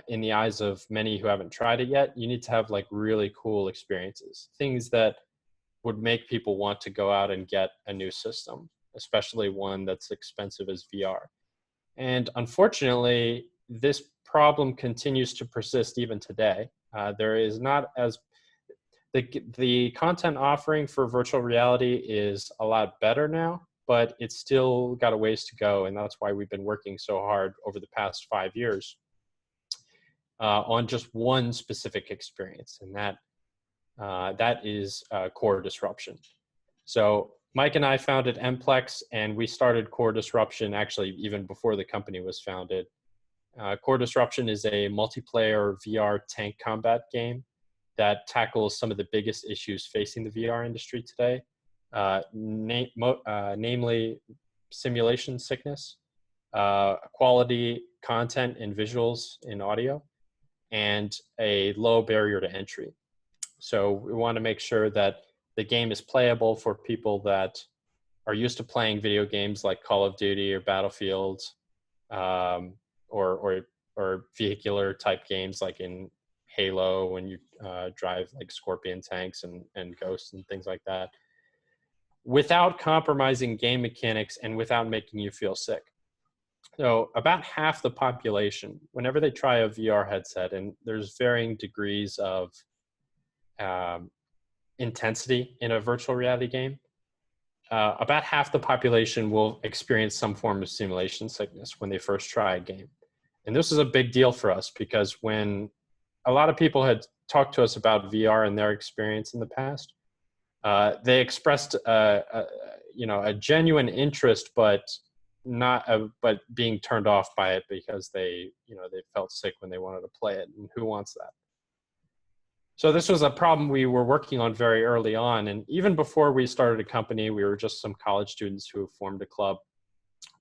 in the eyes of many who haven't tried it yet, you need to have like really cool experiences, things that would make people want to go out and get a new system, especially one that's expensive as VR. And unfortunately, this problem continues to persist even today. There is not as the content offering for virtual reality is a lot better now, but it's still got a ways to go. And that's why we've been working so hard over the past 5 years on just one specific experience. And that is core disruption. So Mike and I founded Mplex, and we started Core Disruption actually even before the company was founded. Core Disruption is a multiplayer VR tank combat game that tackles some of the biggest issues facing the VR industry today, namely simulation sickness, quality content and visuals in audio, and a low barrier to entry. So we want to make sure that the game is playable for people that are used to playing video games like Call of Duty or Battlefield, or vehicular type games like in Halo when you drive like Scorpion tanks and Ghosts and things like that, without compromising game mechanics and without making you feel sick. So about half the population, whenever they try a VR headset, and there's varying degrees of intensity in a virtual reality game, about half the population will experience some form of simulation sickness when they first try a game. And this is a big deal for us because when a lot of people had talked to us about VR and their experience in the past, they expressed a genuine interest, but being turned off by it because they felt sick when they wanted to play it, and who wants that? So this was a problem we were working on very early on. And even before we started a company, we were just some college students who formed a club.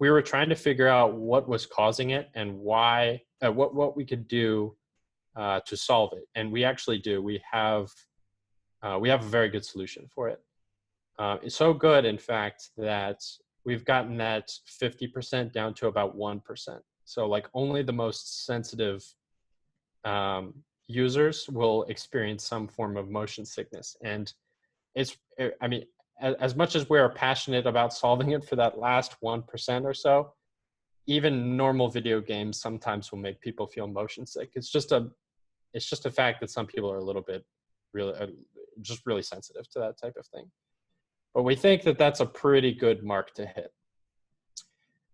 We were trying to figure out what was causing it and why, what we could do to solve it. And we actually do. We have a very good solution for it. It's so good, in fact, that we've gotten that 50% down to about 1%. So like only the most sensitive users will experience some form of motion sickness. And as much as we're passionate about solving it for that last 1% or so, even normal video games sometimes will make people feel motion sick. It's just a fact that some people are a little bit really sensitive to that type of thing. But we think that that's a pretty good mark to hit.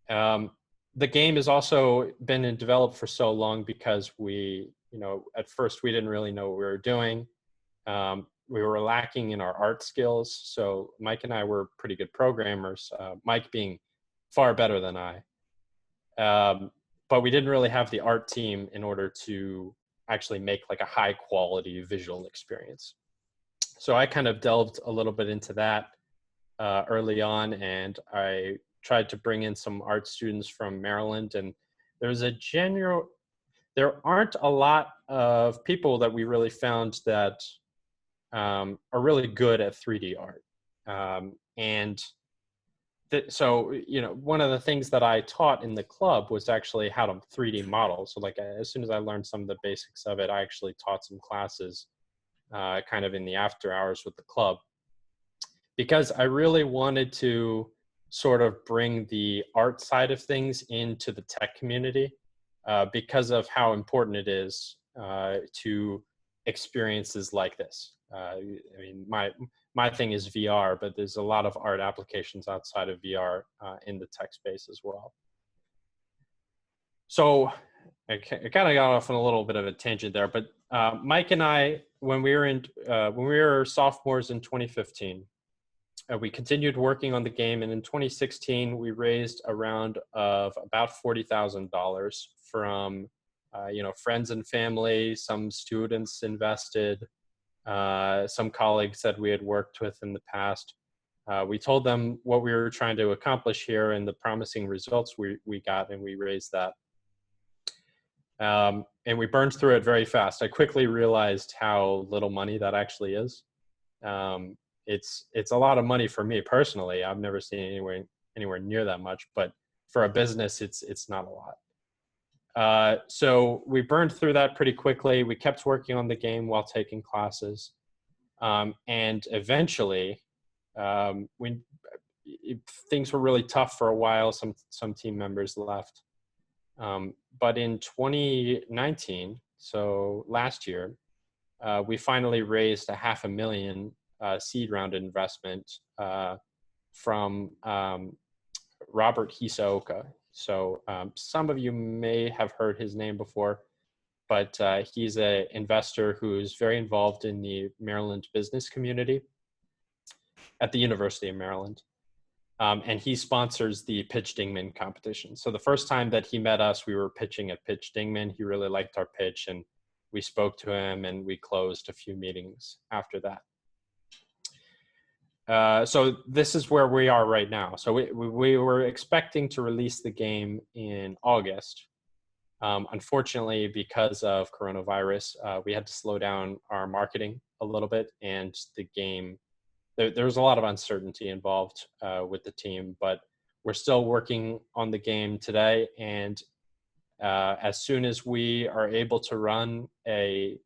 The game has also been developed for so long because at first we didn't really know what we were doing. We were lacking in our art skills. So Mike and I were pretty good programmers, Mike being far better than I. But we didn't really have the art team in order to actually make like a high quality visual experience. So I kind of delved a little bit into that early on, and I tried to bring in some art students from Maryland, and there aren't a lot of people that we really found that are really good at 3D art. So one of the things that I taught in the club was actually how to 3D model. So like as soon as I learned some of the basics of it, I actually taught some classes kind of in the after hours with the club, because I really wanted to sort of bring the art side of things into the tech community because of how important it is to experiences like this. My thing is VR, but there's a lot of art applications outside of VR in the tech space as well. So I kind of got off on a little bit of a tangent there, but Mike and I, when we were sophomores in 2015, we continued working on the game, and in 2016 we raised a round of about $40,000 from friends and family. Some students invested, some colleagues that we had worked with in the past. We told them what we were trying to accomplish here and the promising results we got, and we raised that. And we burned through it very fast. I quickly realized how little money that actually is. It's a lot of money for me personally. I've never seen anywhere near that much, but for a business, it's not a lot. So we burned through that pretty quickly. We kept working on the game while taking classes. And eventually, things were really tough for a while. Some team members left. But in 2019, so last year, we finally raised a $500,000 seed round investment from Robert Hisaoka. So some of you may have heard his name before, but he's an investor who's very involved in the Maryland business community at the University of Maryland. And he sponsors the Pitch Dingman competition. So the first time that he met us, we were pitching at Pitch Dingman. He really liked our pitch, and we spoke to him, and we closed a few meetings after that. So this is where we are right now. So we were expecting to release the game in August. Unfortunately, because of coronavirus, we had to slow down our marketing a little bit, and the game, there was a lot of uncertainty involved with the team, but we're still working on the game today. And as soon as we are able to run a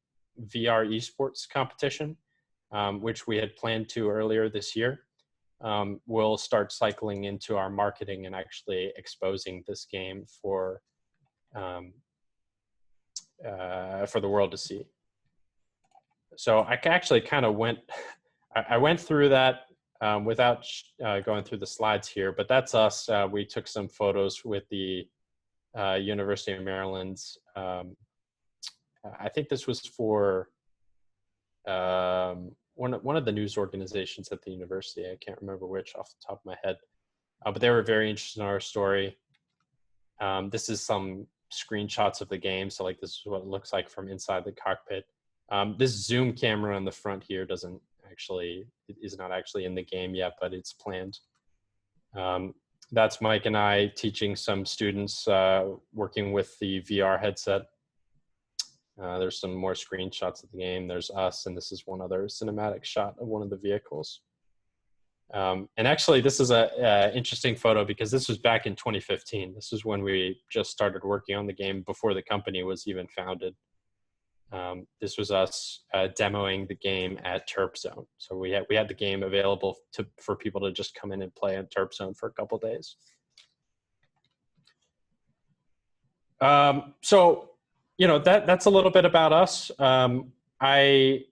VR esports competition, which we had planned to earlier this year, we'll start cycling into our marketing and actually exposing this game for the world to see. So I actually kind of I went through that without going through the slides here, but that's us. We took some photos with the University of Maryland's. I think this was for one of the news organizations at the university. I can't remember which off the top of my head, but they were very interested in our story. This is some screenshots of the game. So like, this is what it looks like from inside the cockpit. This zoom camera on the front here is not actually in the game yet, but it's planned. That's Mike and I teaching some students working with the VR headset. There's some more screenshots of the game. There's us, and this is one other cinematic shot of one of the vehicles. And actually, this is a interesting photo because this was back in 2015. This is when we just started working on the game before the company was even founded. This was us demoing the game at Terp Zone. So we had the game available for people to just come in and play at Terp Zone for a couple days. So, you know, that's a little bit about us. I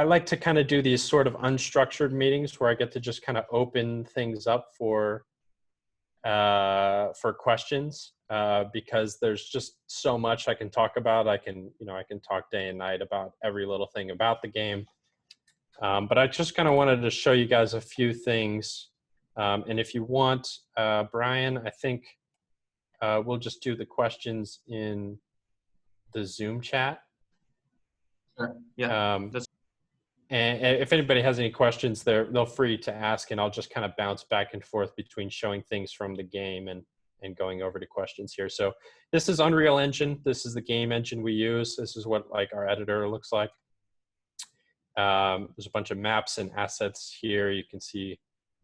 like to kind of do these sort of unstructured meetings where I get to just kind of open things up for questions, because there's just so much I can talk about. I can talk day and night about every little thing about the game. But I just kind of wanted to show you guys a few things. And if you want, Brian, I think we'll just do the questions in the Zoom chat. Sure. Yeah. And if anybody has any questions, they're free to ask, and I'll just kind of bounce back and forth between showing things from the game and going over to questions here. So this is Unreal Engine. This is the game engine we use. This is what like our editor looks like. There's a bunch of maps and assets here. You can see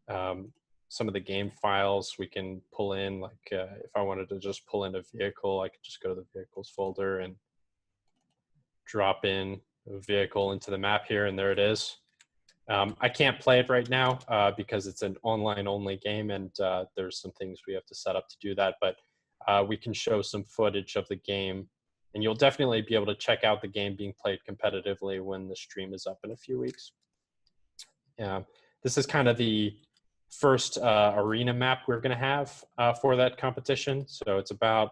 some of the game files we can pull in. Like if I wanted to just pull in a vehicle, I could just go to the vehicles folder and drop in a vehicle into the map here, and there it is. I can't play it right now because it's an online only game, and there's some things we have to set up to do that, but we can show some footage of the game, and you'll definitely be able to check out the game being played competitively when the stream is up in a few weeks. This is kind of the first arena map we're going to have for that competition. So it's about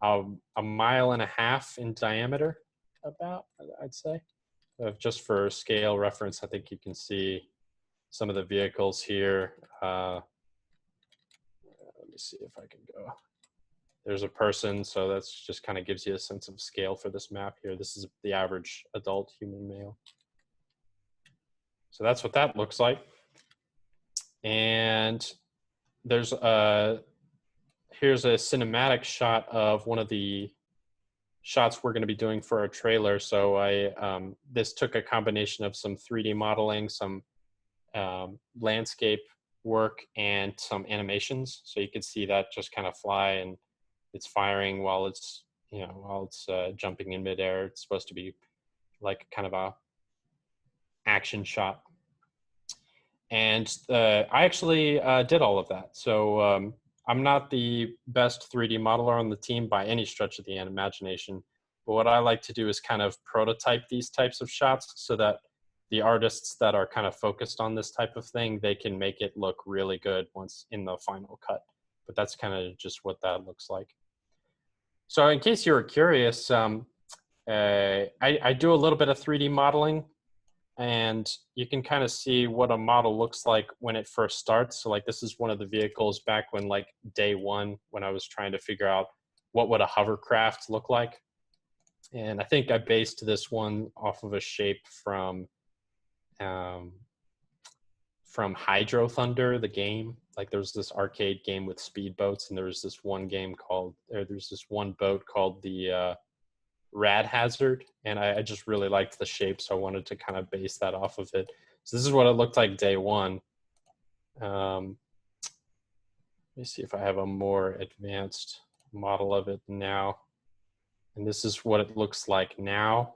a 1.5 miles in diameter, about, I'd say. Just for scale reference, I think you can see some of the vehicles here. Let me see if I can go. There's a person, so that's just kind of gives you a sense of scale for this map here. This is the average adult human male. So that's what that looks like. And there's here's a cinematic shot of one of the shots we're going to be doing for our trailer. So this took a combination of some 3D modeling, some landscape work and some animations. So you can see that just kind of fly, and it's firing while it's jumping in midair. It's supposed to be like kind of a action shot. And I actually did all of that. So I'm not the best 3D modeler on the team by any stretch of the imagination. But what I like to do is kind of prototype these types of shots so that the artists that are kind of focused on this type of thing, they can make it look really good once in the final cut. But that's kind of just what that looks like. So in case you were curious, I do a little bit of 3D modeling, and you can kind of see what a model looks like when it first starts. So like this is one of the vehicles back when like day one, when I was trying to figure out what would a hovercraft look like. And I think I based this one off of a shape from Hydro Thunder, the game. Like there was this arcade game with speedboats, and there was this one boat called the Rad Hazard, and I just really liked the shape, so I wanted to kind of base that off of it. So this is what it looked like day one. Let me see if I have a more advanced model of it now. And this is what it looks like now.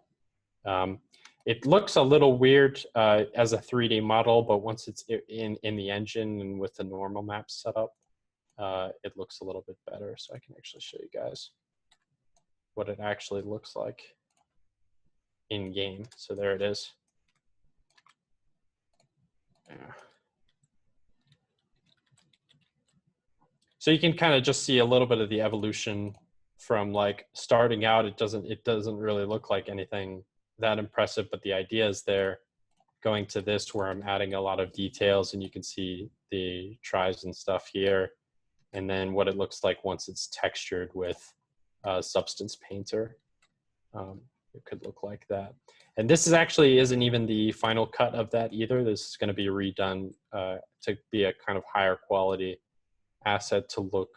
It looks a little weird as a 3D model, but once it's in the engine and with the normal map set up, it looks a little bit better. So I can actually show you guys what it actually looks like in game. So there it is. Yeah. So you can kind of just see a little bit of the evolution from like starting out. It doesn't really look like anything that impressive, but the idea is there. Going to this where I'm adding a lot of details, and you can see the tries and stuff here, and then what it looks like once it's textured with Substance Painter. It could look like that. And this isn't even the final cut of that either. This is going to be redone to be a kind of higher quality asset to look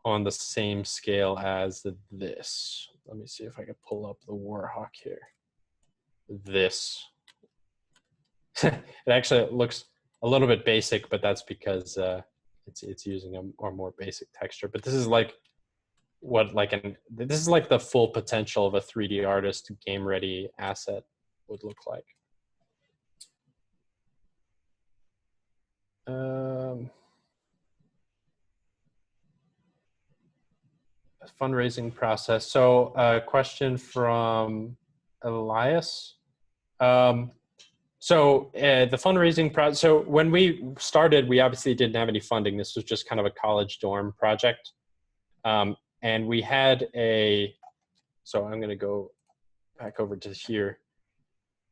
on the same scale as this. Let me see if I can pull up the Warhawk here. This. It actually looks a little bit basic, but that's because it's using a more basic texture. But this is like this is like the full potential of a 3D artist game ready asset would look like. Fundraising process. So a question from Elias. So the fundraising process, so when we started, we obviously didn't have any funding. This was just kind of a college dorm project. And we had so I'm going to go back over to here.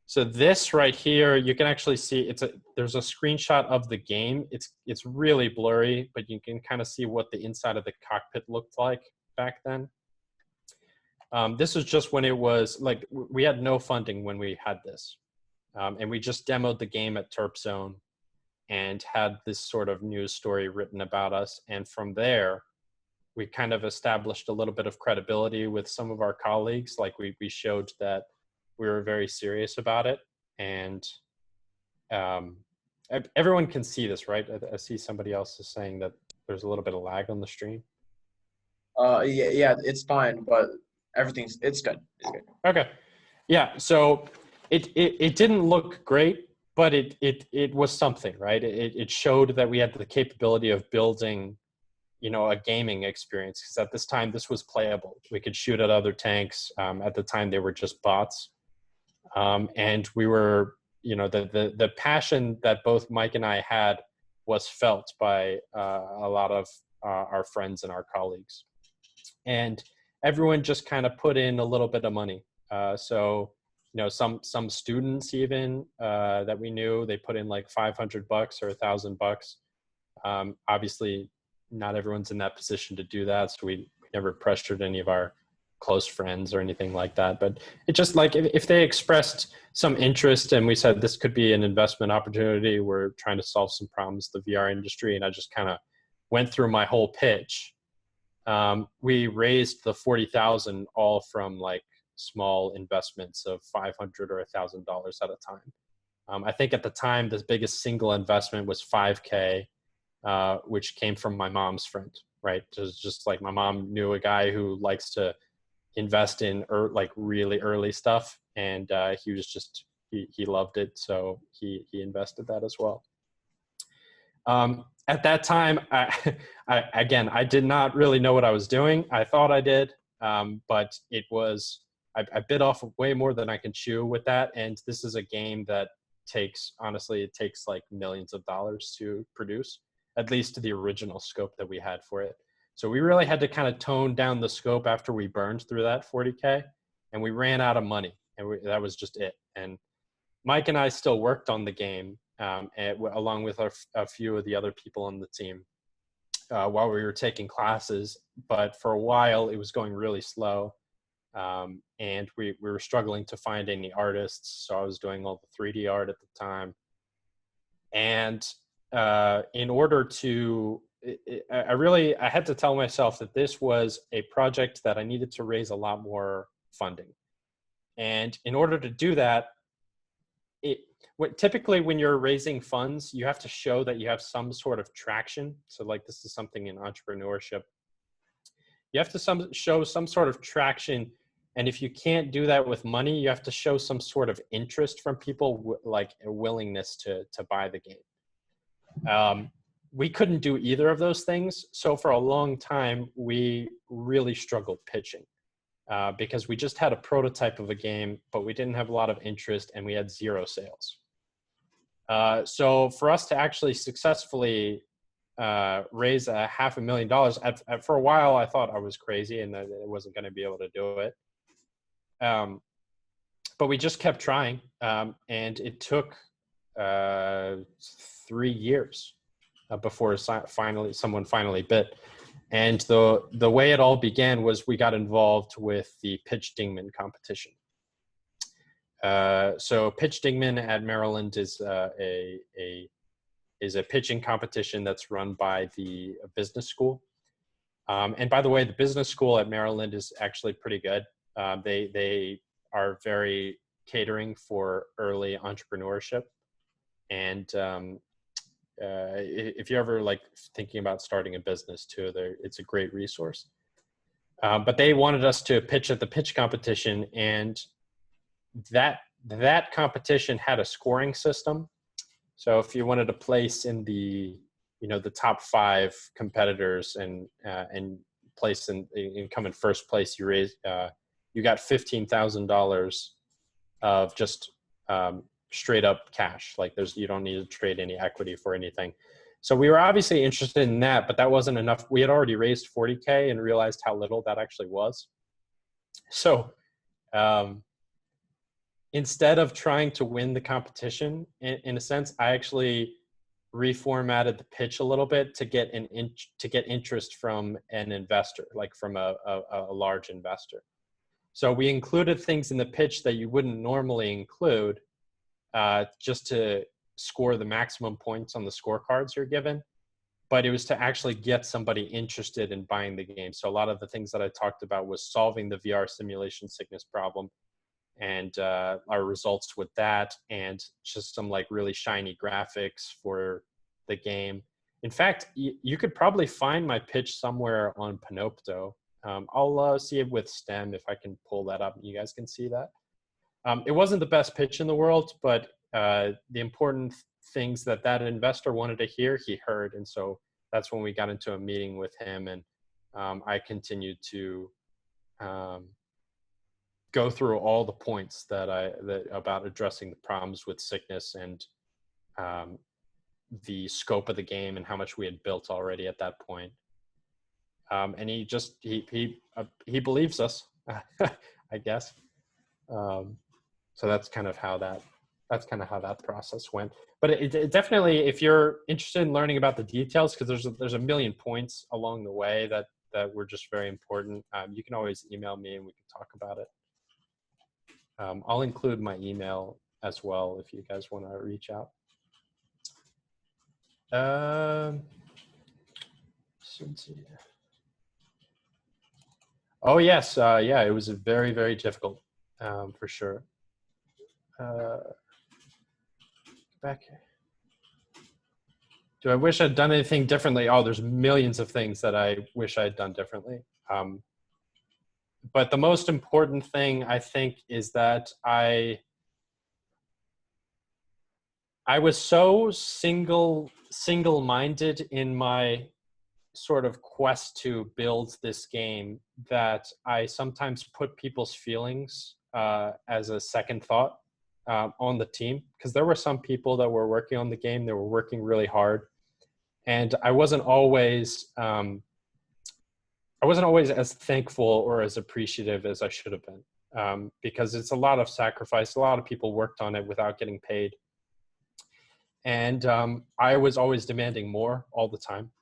So this right here, you can actually see there's a screenshot of the game. It's really blurry, but you can kind of see what the inside of the cockpit looked like back then. This was just when it was like, we had no funding when we had this. And we just demoed the game at Terp Zone and had this sort of news story written about us. And from there, we kind of established a little bit of credibility with some of our colleagues. Like we showed that we were very serious about it. And everyone can see this, right? I see somebody else is saying that there's a little bit of lag on the stream. Yeah, it's fine, but it's good. It's good. Okay. Yeah, so it didn't look great, but it was something, right? It showed that we had the capability of building, a gaming experience, because at this time this was playable. We could shoot at other tanks. At the time they were just bots, and we were, the passion that both Mike and I had was felt by a lot of our friends and our colleagues, and everyone just kind of put in a little bit of money. So some students even that we knew, they put in like $500 or $1,000. Obviously not everyone's in that position to do that, so we never pressured any of our close friends or anything like that. But it just like, if they expressed some interest and we said this could be an investment opportunity, we're trying to solve some problems in the VR industry, and I just kind of went through my whole pitch. We raised the 40,000 all from like small investments of $500 or $1,000 at a time. I think at the time, the biggest single investment was 5K, which came from my mom's friend, right? Just like my mom knew a guy who likes to invest in like really early stuff. And he was just, he loved it. So he invested that as well. At that time, I did not really know what I was doing. I thought I did, but it was, I bit off way more than I can chew with that. And this is a game that honestly, it takes like millions of dollars to produce, at least to the original scope that we had for it. So we really had to kind of tone down the scope after we burned through that 40K, and we ran out of money, and that was just it. And Mike and I still worked on the game, along with a few of the other people on the team, while we were taking classes. But for a while, it was going really slow, and we were struggling to find any artists. So I was doing all the 3D art at the time, and in order to, I had to tell myself that this was a project that I needed to raise a lot more funding, and in order to do that, typically when you're raising funds, you have to show that you have some sort of traction. So like, this is something in entrepreneurship. You have to show some sort of traction. And if you can't do that with money, you have to show some sort of interest from people, like a willingness to buy the game. We couldn't do either of those things. So for a long time, we really struggled pitching. Because we just had a prototype of a game, but we didn't have a lot of interest, and we had 0 sales. So for us to actually successfully raise $500,000, for a while I thought I was crazy and that I wasn't going to be able to do it. But we just kept trying, and it took 3 years before someone finally bit. And the way it all began was we got involved with the Pitch Dingman competition. So Pitch Dingman at Maryland is a pitching competition that's run by the business school. And by the way, the business school at Maryland is actually pretty good. They are very catering for early entrepreneurship. And if you're ever like thinking about starting a business too, it's a great resource. But they wanted us to pitch at the pitch competition, and that competition had a scoring system. So if you wanted to place in the top 5 competitors and place and come in first place, you got $15,000 of just straight up cash. Like you don't need to trade any equity for anything. So we were obviously interested in that, but that wasn't enough. We had already raised 40K and realized how little that actually was. So instead of trying to win the competition, in a sense, I actually reformatted the pitch a little bit to get interest from an investor, like from a large investor. So we included things in the pitch that you wouldn't normally include, just to score the maximum points on the scorecards you're given. But it was to actually get somebody interested in buying the game. So a lot of the things that I talked about was solving the VR simulation sickness problem, and our results with that, and just some like really shiny graphics for the game. In fact, you could probably find my pitch somewhere on Panopto. I'll see it with STEM if I can pull that up and you guys can see that. It wasn't the best pitch in the world, but the important things that investor wanted to hear, he heard. And so that's when we got into a meeting with him, and I continued to go through all the points about addressing the problems with sickness, and the scope of the game and how much we had built already at that point. And he believes us, I guess. So that's kind of how that process went. But it definitely, if you're interested in learning about the details, because there's a million points along the way that were just very important, you can always email me and we can talk about it. I'll include my email as well if you guys want to reach out. Oh yes, yeah, it was very, very difficult, for sure. back here. Do I wish I'd done anything differently? Oh, there's millions of things that I wish I'd done differently. But the most important thing, I think, is that I was so single-minded in my sort of quest to build this game that I sometimes put people's feelings as a second thought on the team, because there were some people that were working on the game. They were working really hard, and I wasn't always as thankful or as appreciative as I should have been, because it's a lot of sacrifice. A lot of people worked on it without getting paid. And I was always demanding more all the time.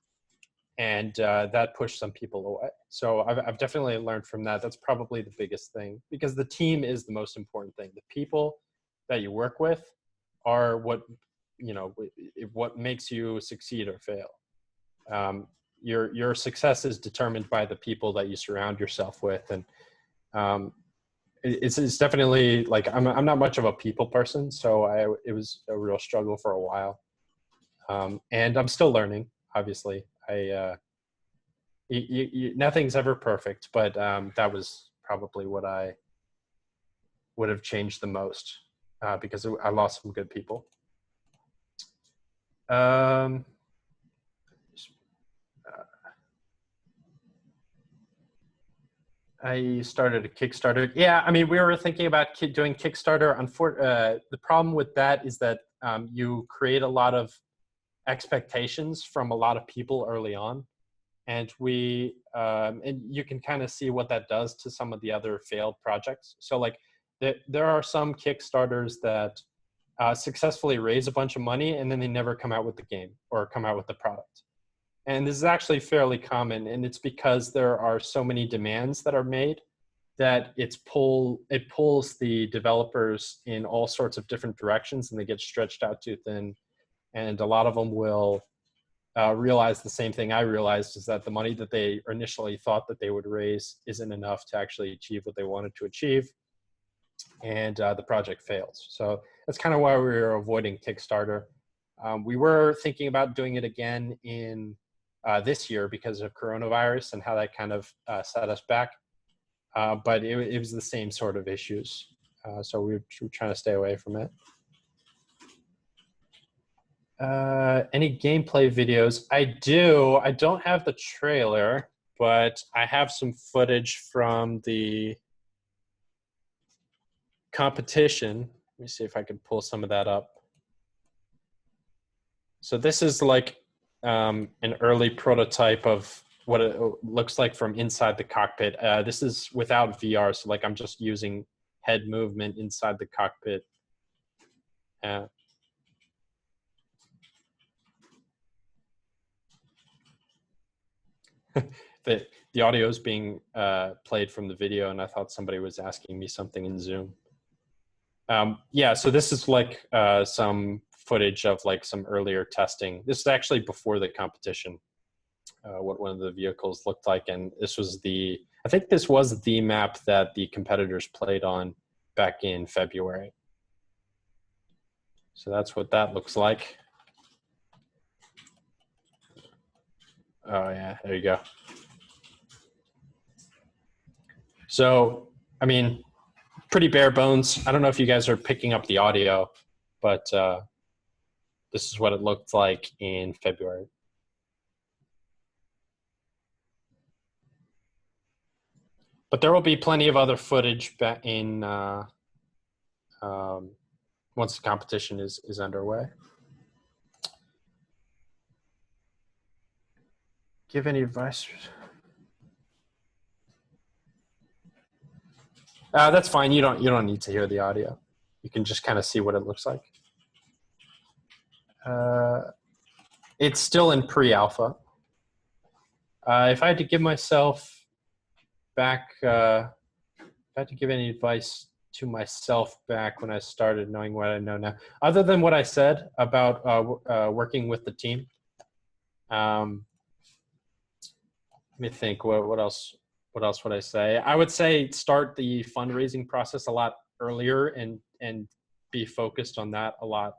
And that pushed some people away. So I've definitely learned from that. That's probably the biggest thing, because the team is the most important thing. The people that you work with are what makes you succeed or fail. Your success is determined by the people that you surround yourself with. And it's definitely like, I'm not much of a people person. So it was a real struggle for a while. And I'm still learning, obviously. Nothing's ever perfect, but that was probably what I would have changed the most, because I lost some good people. I started a Kickstarter. Yeah, I mean, we were thinking about doing Kickstarter. The problem with that is that you create a lot of expectations from a lot of people early on. And and you can kind of see what that does to some of the other failed projects. So like there are some Kickstarters that successfully raise a bunch of money and then they never come out with the game or come out with the product. And this is actually fairly common, and it's because there are so many demands that are made that it pulls the developers in all sorts of different directions, and they get stretched out too thin. And a lot of them will realize the same thing I realized, is that the money that they initially thought that they would raise isn't enough to actually achieve what they wanted to achieve, and the project fails. So that's kind of why we were avoiding Kickstarter. We were thinking about doing it again in this year because of coronavirus and how that kind of set us back. But it was the same sort of issues. So we were trying to stay away from it. Any gameplay videos? I do. I don't have the trailer, but I have some footage from the competition. Let me see if I can pull some of that up. So this is like an early prototype of what it looks like from inside the cockpit. This is without VR, so like I'm just using head movement inside the cockpit. The audio is being played from the video, and I thought somebody was asking me something in Zoom. Yeah, so this is like some footage of like some earlier testing. This is actually before the competition, what one of the vehicles looked like. And this was I think this was the map that the competitors played on back in February. So that's what that looks like. Oh yeah, there you go. So, I mean, pretty bare bones. I don't know if you guys are picking up the audio, but this is what it looked like in February. But there will be plenty of other footage back in once the competition is underway. Give any advice? That's fine. You don't need to hear the audio. You can just kind of see what it looks like. It's still in pre-alpha. If I had to give myself back, if I had to give any advice to myself back when I started knowing what I know now, other than what I said about working with the team, let me think. What else would I say? I would say start the fundraising process a lot earlier and be focused on that a lot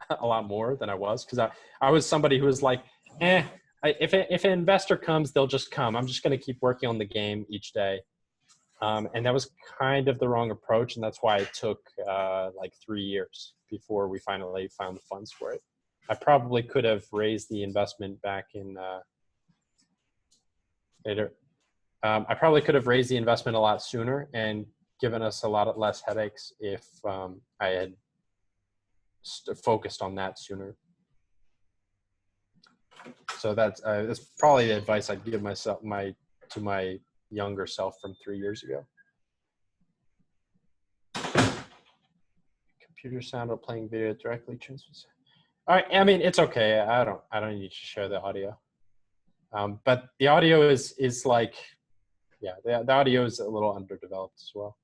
a lot more than I was, because I was somebody who was like, if an investor comes, they'll just come. I'm just going to keep working on the game each day. And that was kind of the wrong approach, and that's why it took like 3 years before we finally found the funds for it. I probably could have raised the investment back in later. I probably could have raised the investment a lot sooner and given us a lot less headaches if I had focused on that sooner. So that's probably the advice I'd give myself to my younger self from 3 years ago. Computer sound while playing video directly transmits. All right, I mean, it's okay. I don't need to share the audio. But the audio is like, yeah, the audio is a little underdeveloped as well.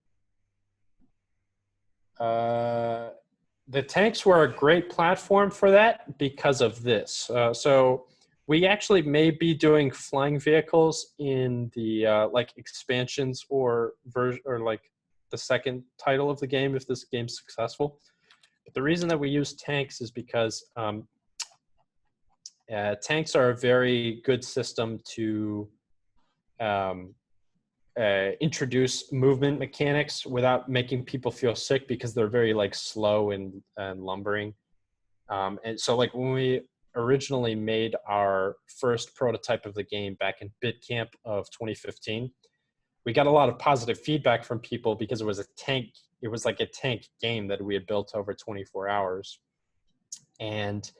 The tanks were a great platform for that because of this. So we actually may be doing flying vehicles in the like expansions or like the second title of the game if this game's successful. But the reason that we use tanks is because tanks are a very good system to introduce movement mechanics without making people feel sick, because they're very like slow and lumbering. And so like when we originally made our first prototype of the game back in BitCamp of 2015, we got a lot of positive feedback from people because it was a tank. It was like a tank game that we had built over 24 hours. And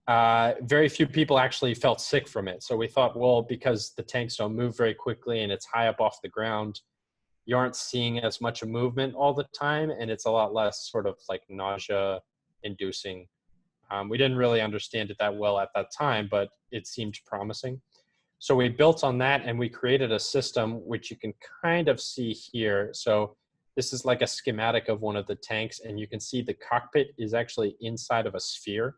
very few people actually felt sick from it. So we thought, well, because the tanks don't move very quickly and it's high up off the ground, you aren't seeing as much movement all the time, and it's a lot less sort of like nausea inducing. We didn't really understand it that well at that time, but it seemed promising. So we built on that and we created a system which you can kind of see here. So this is like a schematic of one of the tanks, and you can see the cockpit is actually inside of a sphere.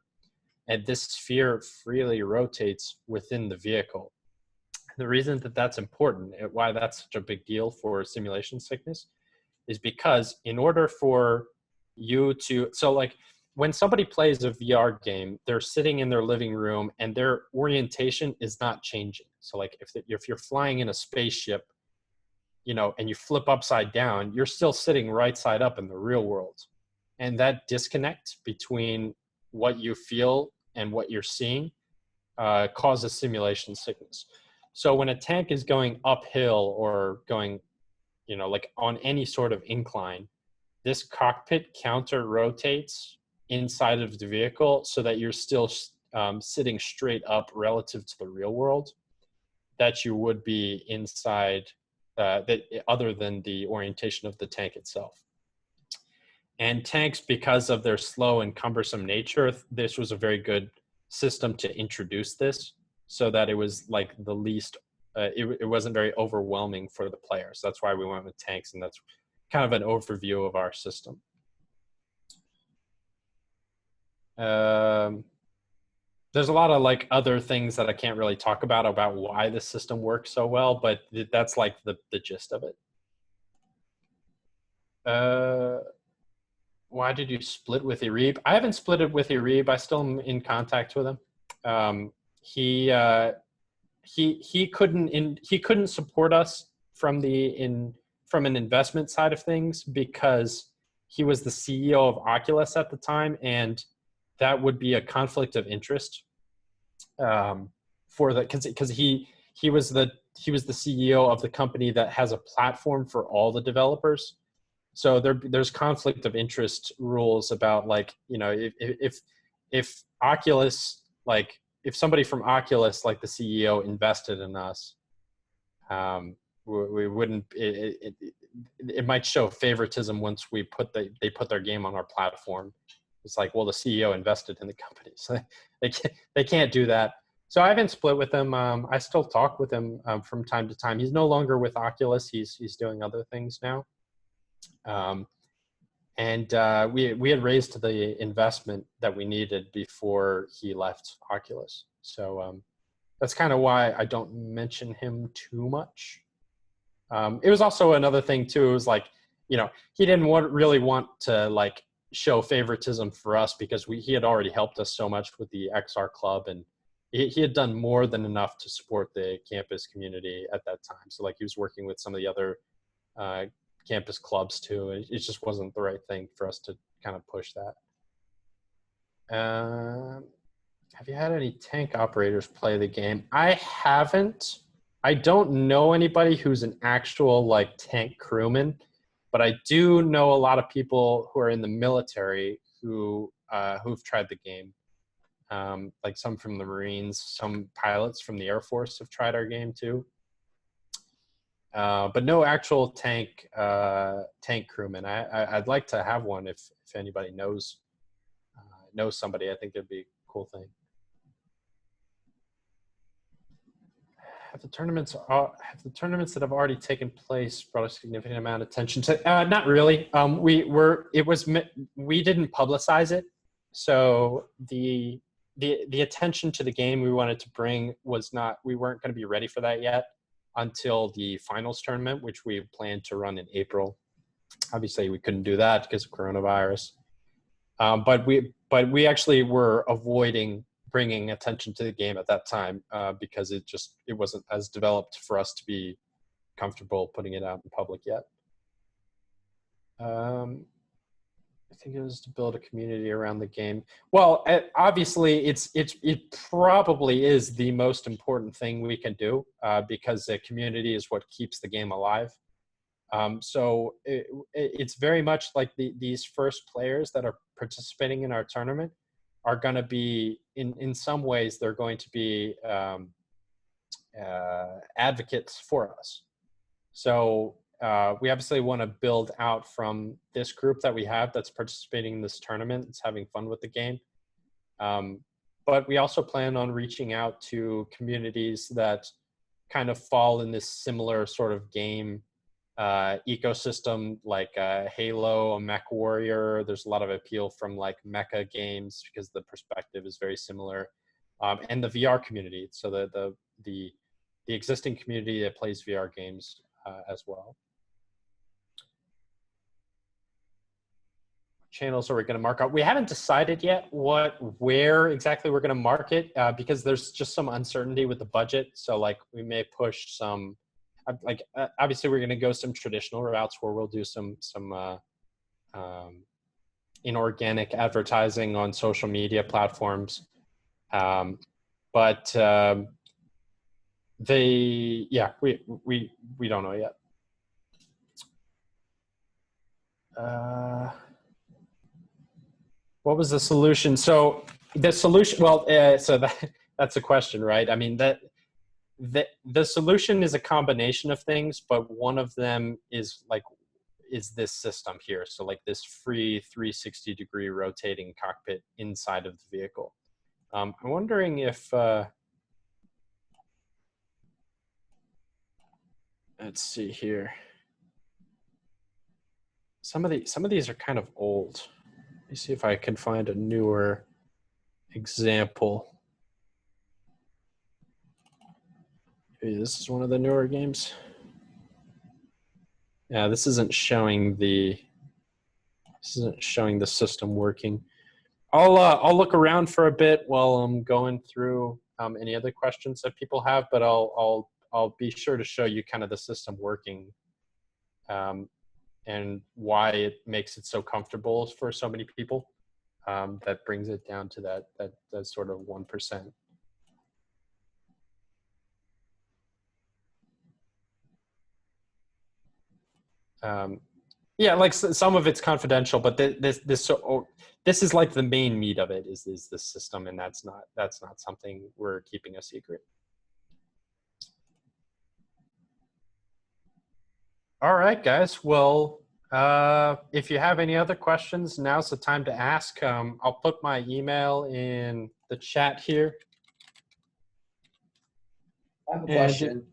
And this sphere freely rotates within the vehicle. The reason that that's important, why that's such a big deal for simulation sickness, is because in order for you to, so like when somebody plays a VR game, they're sitting in their living room and their orientation is not changing. So like if you're flying in a spaceship, you know, and you flip upside down, you're still sitting right side up in the real world. And that disconnect between what you feel and what you're seeing causes simulation sickness. So when a tank is going uphill or going, you know, like on any sort of incline, this cockpit counter rotates inside of the vehicle so that you're still sitting straight up relative to the real world that you would be inside, that other than the orientation of the tank itself. And tanks, because of their slow and cumbersome nature, this was a very good system to introduce this so that it was like the least, it wasn't very overwhelming for the players. That's why we went with tanks, and that's kind of an overview of our system. There's a lot of like other things that I can't really talk about why the system works so well, but that's like the gist of it. Why did you split with Irib? I haven't split it with Irib. I still am in contact with him. He couldn't support us from an investment side of things because he was the CEO of Oculus at the time, and that would be a conflict of interest because he was the CEO of the company that has a platform for all the developers. So there's conflict of interest rules about, like, you know, if Oculus, like if somebody from Oculus, like the CEO, invested in us, we wouldn't. It might show favoritism once they put their game on our platform. It's like, well, the CEO invested in the company, so they can't do that. So I haven't split with him. I still talk with him from time to time. He's no longer with Oculus. He's doing other things now. We had raised the investment that we needed before he left Oculus. So that's kind of why I don't mention him too much. It was also another thing too. It was like, you know, he didn't really want to like show favoritism for us because he had already helped us so much with the XR club, and he had done more than enough to support the campus community at that time. So like he was working with some of the other campus clubs too. It just wasn't the right thing for us to kind of push that. Have you had any tank operators play the game? I haven't. I don't know anybody who's an actual like tank crewman, but I do know a lot of people who are in the military who've tried the game. Like some from the Marines, some pilots from the Air Force have tried our game too. But no actual tank crewman. I'd like to have one if anybody knows somebody. I think it'd be a cool thing. Have the tournaments that have already taken place brought a significant amount of attention to? Not really. We didn't publicize it, so the attention to the game we wanted to bring was not. We weren't going to be ready for that yet until the finals tournament, which we planned to run in April. Obviously, we couldn't do that because of coronavirus. But we actually were avoiding bringing attention to the game at that time because it wasn't as developed for us to be comfortable putting it out in public yet. I think it was to build a community around the game. Well, obviously, it probably is the most important thing we can do because the community is what keeps the game alive. So it's very much like these first players that are participating in our tournament are going to be, in some ways, they're going to be advocates for us. So we obviously want to build out from this group that we have that's participating in this tournament. It's having fun with the game. But we also plan on reaching out to communities that kind of fall in this similar sort of game ecosystem, like Halo, a Mech Warrior. There's a lot of appeal from like mecha games because the perspective is very similar, and the VR community. So the existing community that plays VR games as well. Channels are we going to mark out? We haven't decided yet where exactly we're going to market because there's just some uncertainty with the budget. So like we may push some. Like obviously we're going to go some traditional routes where we'll do some inorganic advertising on social media platforms, but we don't know yet. What was the solution? So the solution, well, so that's a question, right? I mean the solution is a combination of things, but one of them is this system here. So like this free 360-degree rotating cockpit inside of the vehicle. I'm wondering if, let's see here. Some of these are kind of old. Let me see if I can find a newer example. This is one of the newer games. Yeah, this isn't showing the system working. I'll look around for a bit while I'm going through any other questions that people have, but I'll be sure to show you kind of the system working and why it makes it so comfortable for so many people. That brings it down to that sort of 1%. Yeah, like some of it's confidential, but this is like the main meat of it is the system, and that's not something we're keeping a secret. All right, guys. Well, if you have any other questions, now's the time to ask. I'll put my email in the chat here. I have a question.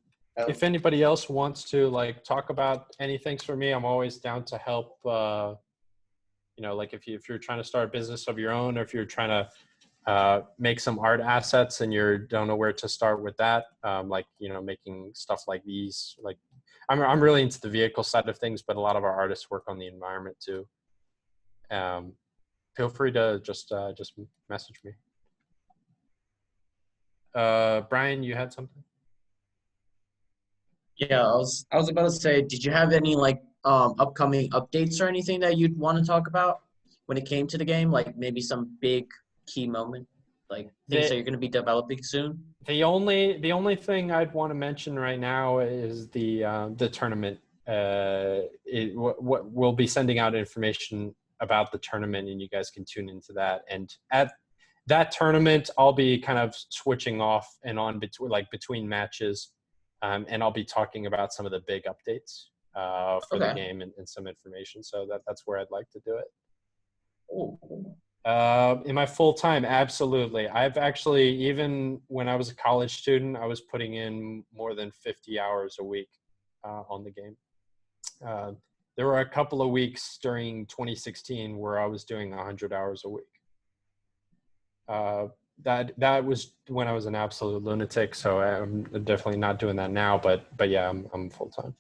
If anybody else wants to like talk about anything for me, I'm always down to help. Like if you're trying to start a business of your own, or if you're trying to make some art assets and you don't know where to start with that, making stuff like these. Like I'm really into the vehicle side of things, but a lot of our artists work on the environment too. feel free to just message me. Brian, you had something? Yeah, I was about to say, did you have any like upcoming updates or anything that you'd want to talk about when it came to the game? Like maybe some big key moment, like things that The you're gonna be developing soon? the only thing I'd want to mention right now is the tournament. What we'll be sending out information about the tournament, and you guys can tune into that. And at that tournament, I'll be kind of switching off and on between matches, and I'll be talking about some of the big updates for the Okay. game and some information. So that's where I'd like to do it. Cool. In my full time, absolutely. I've actually, even when I was a college student, I was putting in more than 50 hours a week on the game. Uh, there were a couple of weeks during 2016 where I was doing 100 hours a week. That was when I was an absolute lunatic. So I'm definitely not doing that now. But yeah, I'm full time.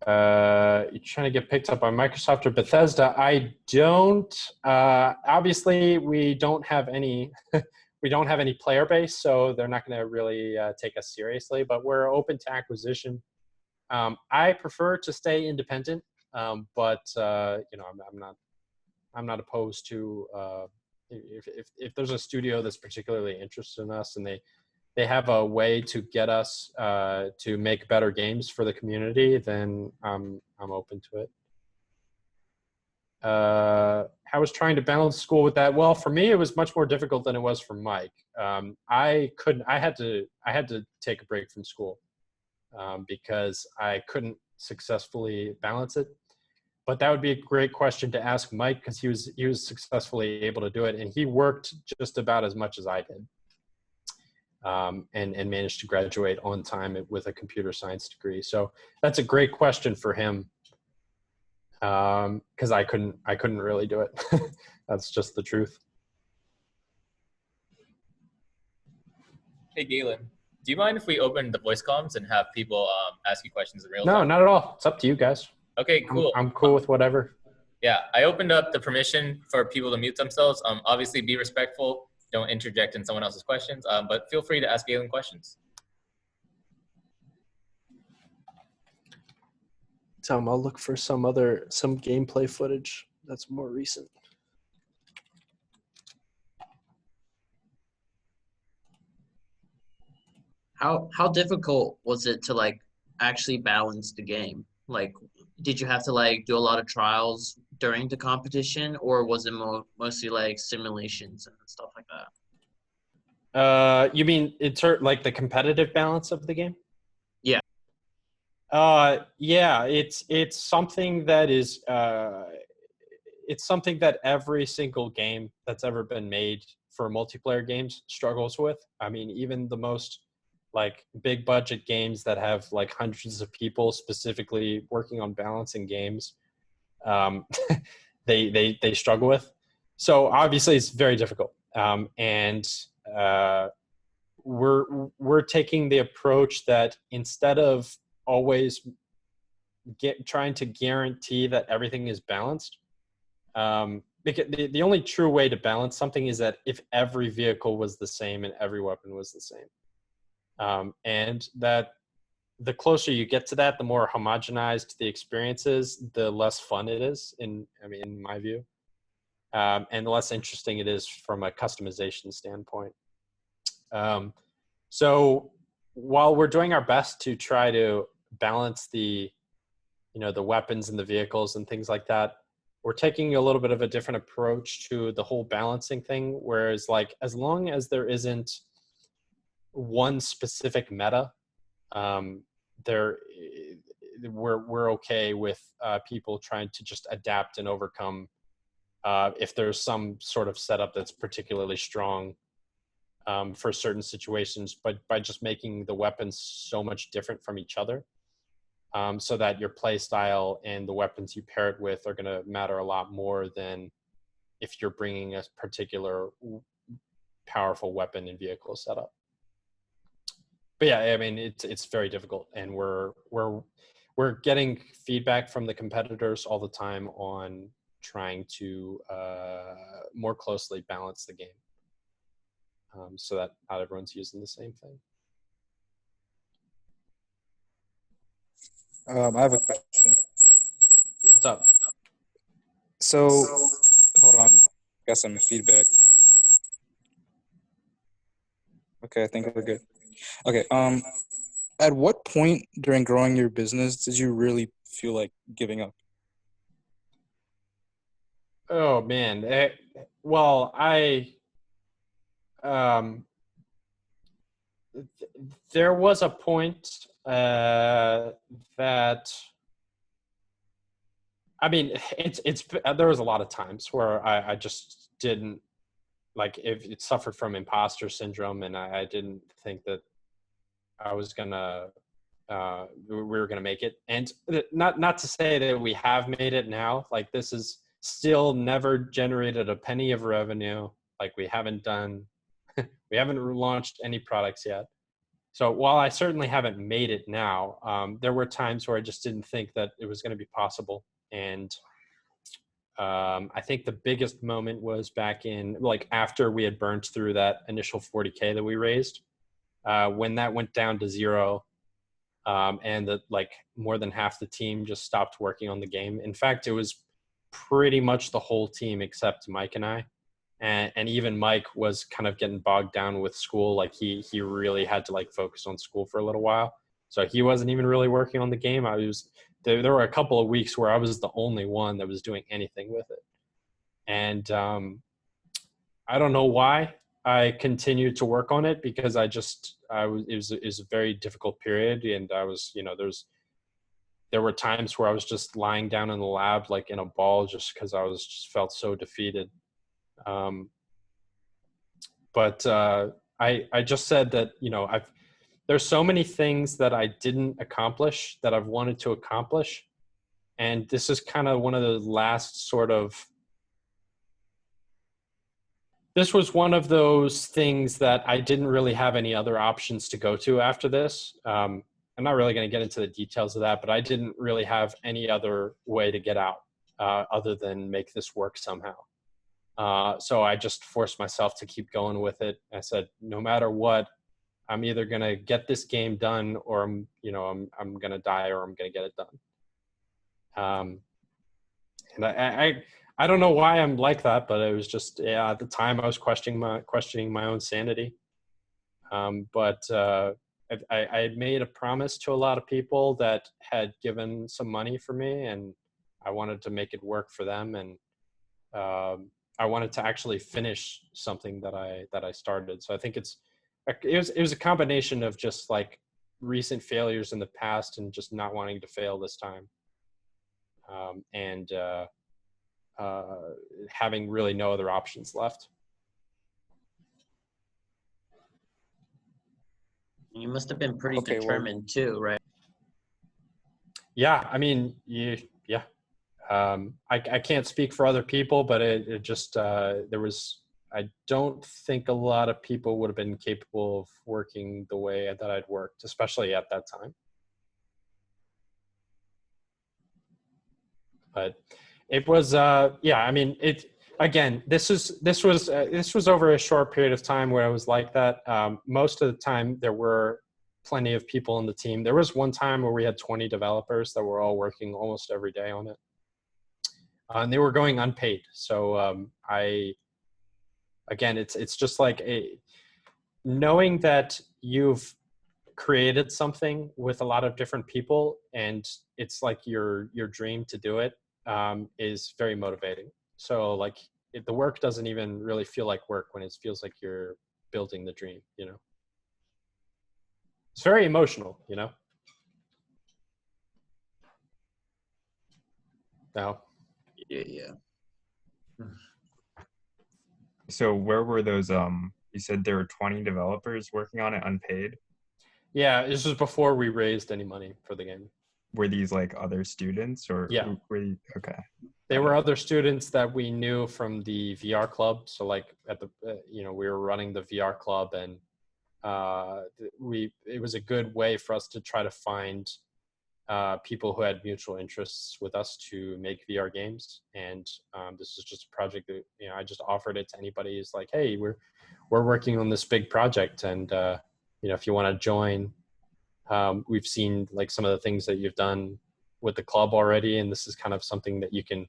You're trying to get picked up by Microsoft or Bethesda. I don't. Obviously, we don't have any. We don't have any player base, so they're not going to really take us seriously. But we're open to acquisition. I prefer to stay independent, but I'm not opposed to if there's a studio that's particularly interested in us and they have a way to get us to make better games for the community, then I'm open to it. How was trying to balance school with that? Well, for me, it was much more difficult than it was for Mike. I had to take a break from school because I couldn't successfully balance it. But that would be a great question to ask Mike because he was successfully able to do it, and he worked just about as much as I did. And managed to graduate on time with a computer science degree. So that's a great question for him, because I couldn't really do it. That's just the truth. Hey, Galen, do you mind if we open the voice comms and have people ask you questions in real No, time? not at all. It's up to you guys. Okay, cool. I'm cool with whatever. Yeah, I opened up the permission for people to mute themselves. Obviously, be respectful. Don't interject in someone else's questions, but feel free to ask Galen questions. Tom, I'll look for some gameplay footage that's more recent. How difficult was it to like actually balance the game? Like, did you have to like do a lot of trials during the competition, or was it mostly like simulations and stuff like that? You mean like the competitive balance of the game? Yeah. Yeah, it's something that is it's something that every single game that's ever been made for multiplayer games struggles with. I mean, even the most like big budget games that have like hundreds of people specifically working on balancing games, they struggle with. So obviously it's very difficult. And we're taking the approach that instead of always trying to guarantee that everything is balanced, because the only true way to balance something is that if every vehicle was the same and every weapon was the same. And that the closer you get to that, the more homogenized the experience is, the less fun it is, in my view. And the less interesting it is from a customization standpoint. So while we're doing our best to try to balance the weapons and the vehicles and things like that, we're taking a little bit of a different approach to the whole balancing thing. Whereas like, as long as there isn't one specific meta, we're okay with people trying to just adapt and overcome if there's some sort of setup that's particularly strong for certain situations, but by just making the weapons so much different from each other, so that your play style and the weapons you pair it with are going to matter a lot more than if you're bringing a particular powerful weapon and vehicle setup. But yeah, I mean, it's very difficult, and we're getting feedback from the competitors all the time on trying to more closely balance the game so that not everyone's using the same thing. I have a question. What's up? So, hold on. Got some feedback. Okay, I think we're good. Okay. At what point during growing your business did you really feel like giving up? Oh man. Well, there was a point that I mean, it's there was a lot of times where I just didn't like if it suffered from imposter syndrome, and I didn't think that I was gonna we were gonna make it. And not to say that we have made it now. Like this is still never generated a penny of revenue. Like we haven't done, we haven't launched any products yet. So while I certainly haven't made it now, there were times where I just didn't think that it was going to be possible. And I think the biggest moment was back in like after we had burned through that initial 40K that we raised, when that went down to zero, and that like more than half the team just stopped working on the game. In fact, it was pretty much the whole team except Mike and I. And even Mike was kind of getting bogged down with school. Like he really had to like focus on school for a little while. So he wasn't even really working on the game. There were a couple of weeks where I was the only one that was doing anything with it. And I don't know why I continued to work on it, because it was a very difficult period. And I was, there were times where I was just lying down in the lab, like in a ball, just because I was just felt so defeated. But I just said that, there's so many things that I didn't accomplish that I've wanted to accomplish. And this is kind of one of the last this was one of those things that I didn't really have any other options to go to after this. I'm not really going to get into the details of that, but I didn't really have any other way to get out other than make this work somehow. So I just forced myself to keep going with it. I said, no matter what, I'm either going to get this game done, or I'm going to die, or I'm going to get it done. And I don't know why I'm like that, but it was just, at the time I was questioning my own sanity. But I had made a promise to a lot of people that had given some money for me, and I wanted to make it work for them. And I wanted to actually finish something that I started. So I think it was a combination of just like recent failures in the past and just not wanting to fail this time, and having really no other options left. You must have been pretty determined too, right? Yeah, I mean, yeah. I can't speak for other people, but it just I don't think a lot of people would have been capable of working the way that I'd worked, especially at that time. But it was I mean, this was over a short period of time where I was like that. Most of the time there were plenty of people on the team. There was one time where we had 20 developers that were all working almost every day on it. And they were going unpaid. So it's just like knowing that you've created something with a lot of different people, and it's like your dream to do it, is very motivating. So like the work doesn't even really feel like work when it feels like you're building the dream, It's very emotional, Now. Yeah. So where were those, you said there were 20 developers working on it unpaid? Yeah, this was before we raised any money for the game. Were these like other students or? Yeah. Okay. They were other students that we knew from the VR club. So like at the, we were running the VR club, and it was a good way for us to try to find people who had mutual interests with us to make VR games. And this is just a project that, you know, I just offered it to anybody who's like, hey, we're working on this big project, and you know, if you want to join, we've seen like some of the things that you've done with the club already, and this is kind of something that you can.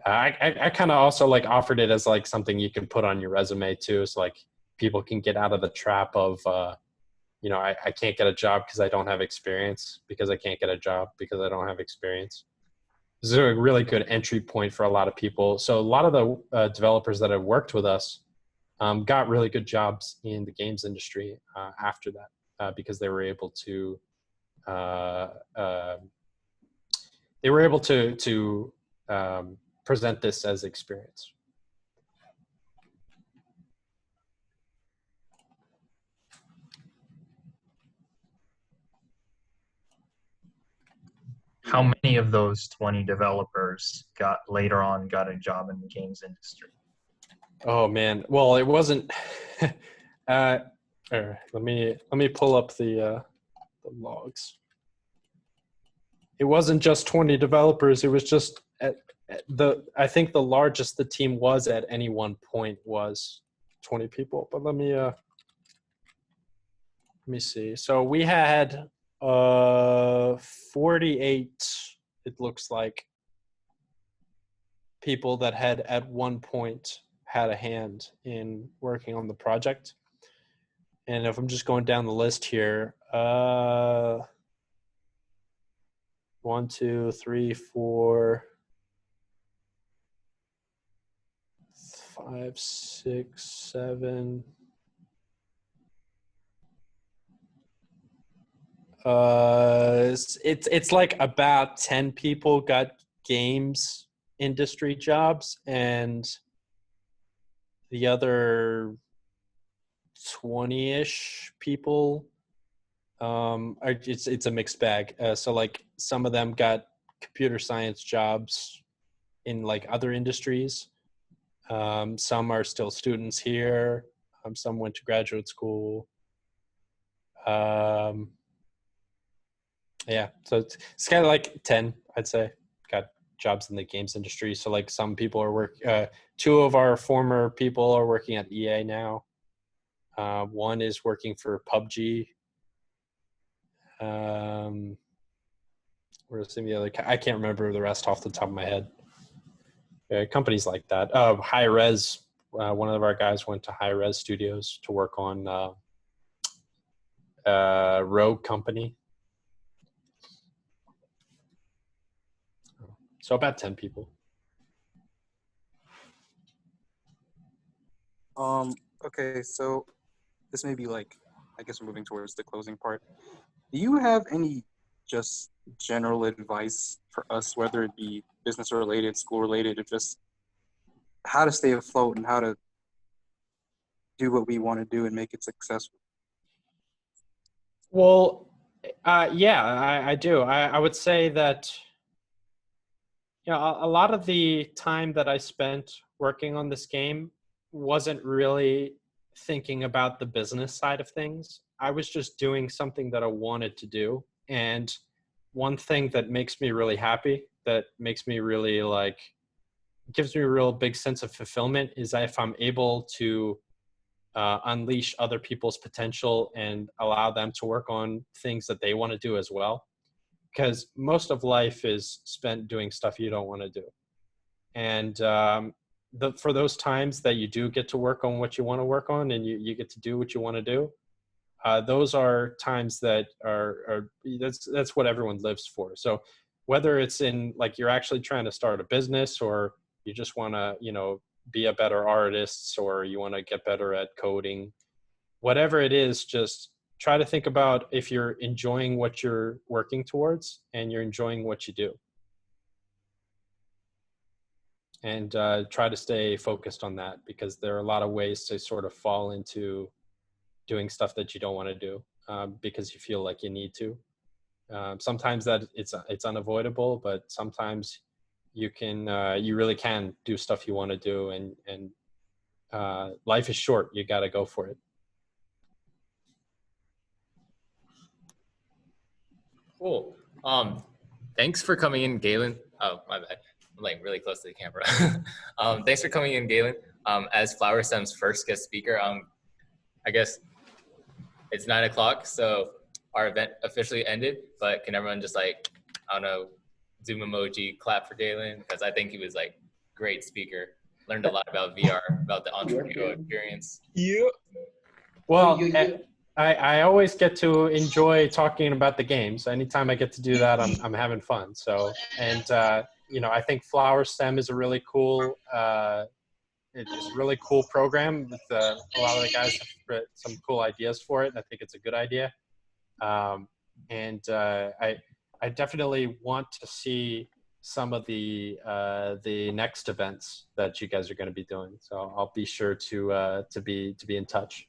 I kind of also like offered it as like something you can put on your resume too, so like people can get out of the trap of you know, I can't get a job because I don't have experience, because I can't get a job because I don't have experience. This is a really good entry point for a lot of people. So a lot of the developers that have worked with us got really good jobs in the games industry after that, because they were able to present this as experience. How many of those 20 developers later on got a job in the games industry? Oh man, well, it wasn't. Let me pull up the logs. It wasn't just 20 developers. It was just I think the largest the team was at any one point was 20 people. But let me see. So we had 48. It looks like people that had at one point had a hand in working on the project. And if I'm just going down the list here, 1, 2, 3, 4, 5, 6, 7. It's like about 10 people got games industry jobs, and the other 20-ish people it's a mixed bag. So like some of them got computer science jobs in like other industries. Some are still students here. Some went to graduate school. Yeah, so it's kind of like 10, I'd say, got jobs in the games industry. So like some people are two of our former people are working at EA now. One is working for PUBG. Where's some of the other? I can't remember the rest off the top of my head. Companies like that. High Res. One of our guys went to High Res Studios to work on Rogue Company. So about 10 people. Okay, so this may be like, I guess we're moving towards the closing part. Do you have any just general advice for us, whether it be business related, school related, or just how to stay afloat and how to do what we want to do and make it successful? Well, yeah, I do. I would say that, you know, a lot of the time that I spent working on this game wasn't really thinking about the business side of things. I was just doing something that I wanted to do. And one thing that makes me really happy, that makes me really like, gives me a real big sense of fulfillment, is that if I'm able to unleash other people's potential and allow them to work on things that they want to do as well. Because most of life is spent doing stuff you don't want to do. And for those times that you do get to work on what you want to work on and you get to do what you want to do, those are times that are that's what everyone lives for. So whether it's in like you're actually trying to start a business, or you just want to, you know, be a better artist, or you want to get better at coding, whatever it is, just try to think about if you're enjoying what you're working towards and you're enjoying what you do. And try to stay focused on that, because there are a lot of ways to sort of fall into doing stuff that you don't want to do because you feel like you need to. Sometimes that it's unavoidable, but sometimes you really can do stuff you want to do, and life is short. You got to go for it. Cool. Thanks for coming in, Galen. Oh, my bad. I'm like really close to the camera. Thanks for coming in, Galen. As Flower STEM's first guest speaker, I guess it's 9 o'clock, so our event officially ended. But can everyone just like, I don't know, Zoom emoji, clap for Galen? Because I think he was like great speaker. Learned a lot about VR, about the entrepreneurial experience. Yeah. Well, I always get to enjoy talking about the games. Anytime I get to do that, I'm having fun. So, and you know, I think Flower STEM is a really cool it's a really cool program with a lot of the guys have some cool ideas for it, and I think it's a good idea. I definitely want to see some of the next events that you guys are going to be doing. So I'll be sure to be in touch.